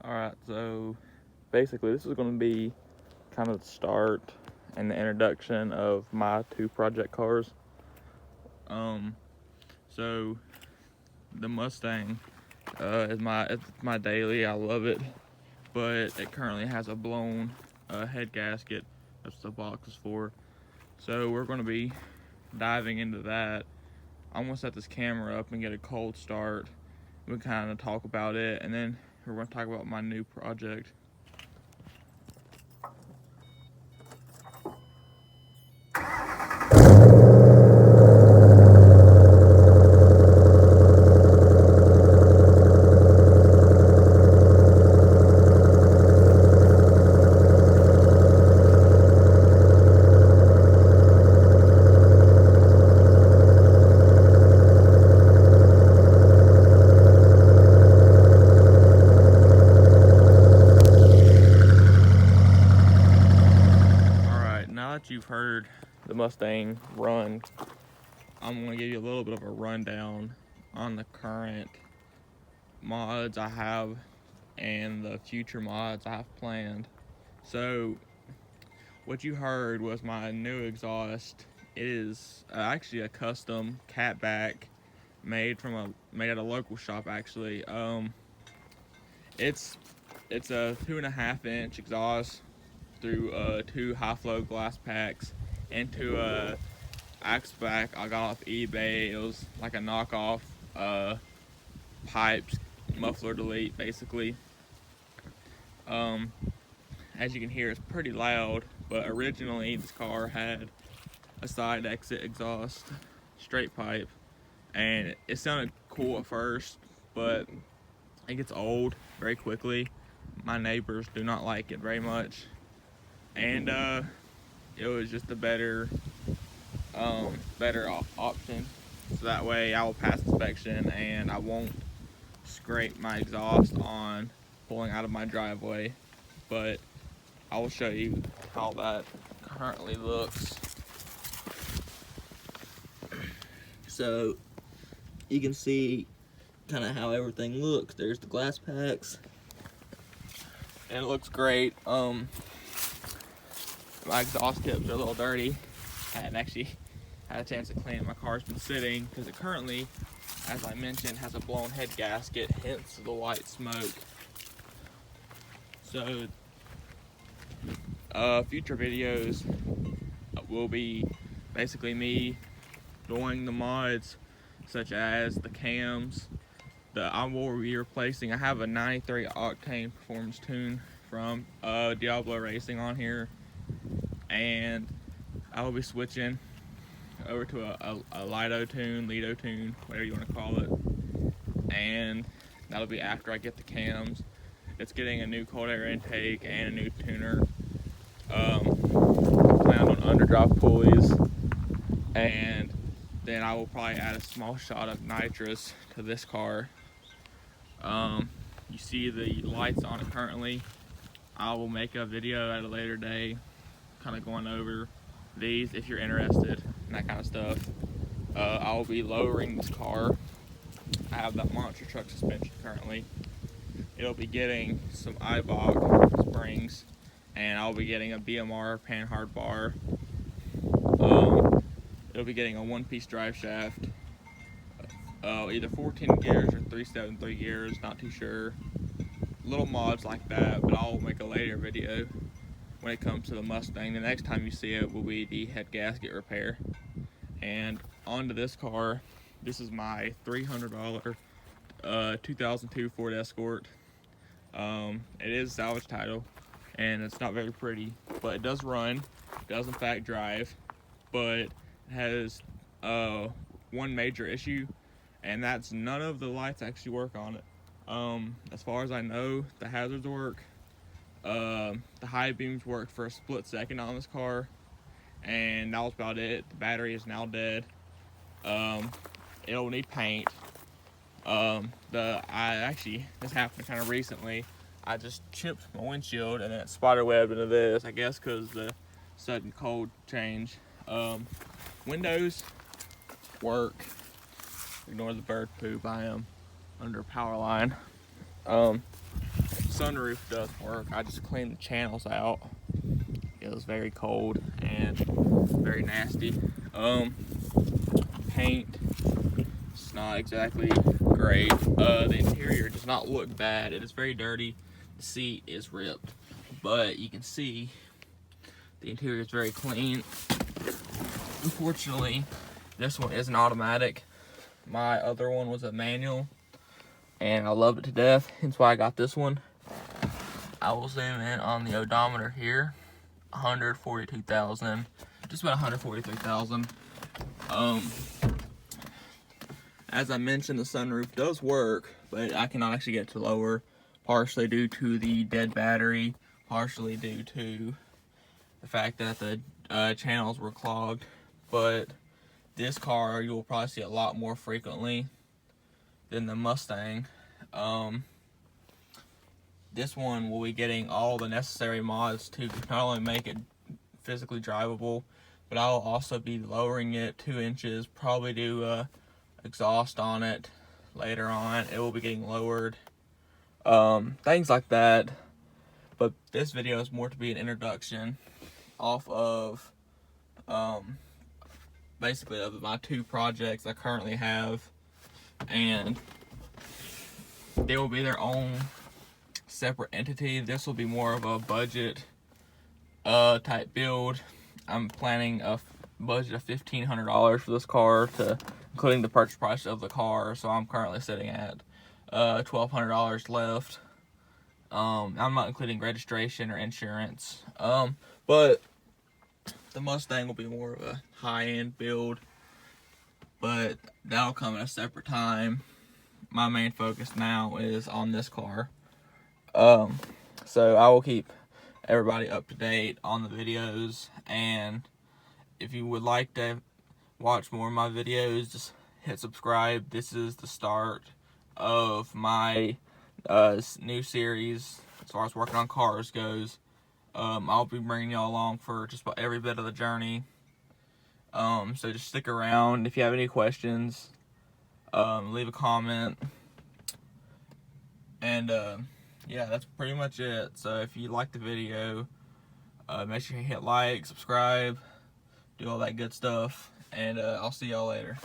Alright, so basically this is going to be kind of the start and the introduction of my two project cars. So the Mustang is my daily. I love it, but it currently has a blown head gasket. That's what the box is for. So we're going to be diving into that. I'm going to set this camera up and get a cold start. We kind of talk about it, and then we're going to talk about my new project. Now that you've heard the Mustang run, I'm going to give you a little bit of a rundown on the current mods I have and the future mods I have planned. So what you heard was my new exhaust. It is actually a custom catback made at a local shop actually. It's a 2.5-inch exhaust through 2 high-flow glass packs into a axe back I got off eBay. It was like a knockoff pipes muffler delete basically. As you can hear, it's pretty loud, but originally this car had a side exit exhaust straight pipe, and it sounded cool at first, but it gets old very quickly. My neighbors do not like it very much, and it was just a better option. So that way I will pass inspection and I won't scrape my exhaust on pulling out of my driveway. But I will show you how that currently looks. So you can see kind of how everything looks. There's the glass packs, and it looks great. My exhaust tips are a little dirty. I hadn't actually had a chance to clean it. My car's been sitting because it currently, as I mentioned, has a blown head gasket, hence the white smoke. So future videos will be basically me doing the mods, such as the cams. I will be replacing, I have a 93 octane performance tune from Diablo Racing on here, and I will be switching over to a Lido tune, whatever you want to call it, and that'll be after I get the cams. It's getting a new cold air intake and a new tuner. Planned on underdrive pulleys, and then I will probably add a small shot of nitrous to this car. You see the lights on it currently. I will make a video at a later day kind of going over these if you're interested in that kind of stuff. I will be lowering this car. I have that monster truck suspension currently. It'll be getting some Eibach springs, and I'll be getting a BMR panhard bar. It'll be getting a one-piece drive shaft, either 14 gears or 373 gears, not too sure. Little mods like that, but I'll make a later video when it comes to the Mustang. The next time you see it will be the head gasket repair. And onto this car. This is my $300 2002 Ford Escort. It is salvage title, and it's not very pretty, but it does run. It does in fact drive, but it has one major issue, and that's none of the lights actually work on it. As far as I know, the hazards work. The high beams worked for a split second on this car, and that was about it. The battery is now dead. It'll need paint. This happened kind of recently. I just chipped my windshield and then it spiderwebbed into this, I guess because the sudden cold change. Windows work. Ignore the bird poop. I am under a power line. sunroof does work. I just cleaned the channels out. It was very cold and very nasty. Paint, it's not exactly great. The interior does not look bad. It is very dirty. The seat is ripped, but you can see the interior is very clean. Unfortunately, this one isn't automatic. My other one was a manual, and I loved it to death. That's why I got this one. I will zoom in on the odometer here. 142,000, just about 143,000. As I mentioned, the sunroof does work, but I cannot actually get it to lower, partially due to the dead battery, partially due to the fact that the channels were clogged. But this car you will probably see a lot more frequently than the Mustang. This one will be getting all the necessary mods to not only make it physically drivable, but I'll also be lowering it 2 inches, probably do exhaust on it later on. It will be getting lowered, things like that. But this video is more to be an introduction off of basically of my 2 projects I currently have, and they will be their own separate entity. This will be more of a budget type build. I'm planning a budget of $1,500 for this car, to including the purchase price of the car. So I'm currently sitting at $1,200 left. I'm not including registration or insurance. But the Mustang will be more of a high-end build, but that'll come at a separate time. My main focus now is on this car. So I will keep everybody up to date on the videos, and if you would like to watch more of my videos, just hit subscribe. This is the start of my new series as far as working on cars goes. I'll be bringing y'all along for just about every bit of the journey. So just stick around. If you have any questions, leave a comment. And yeah, that's pretty much it. So if you like the video, make sure you hit like, subscribe, do all that good stuff, and I'll see y'all later.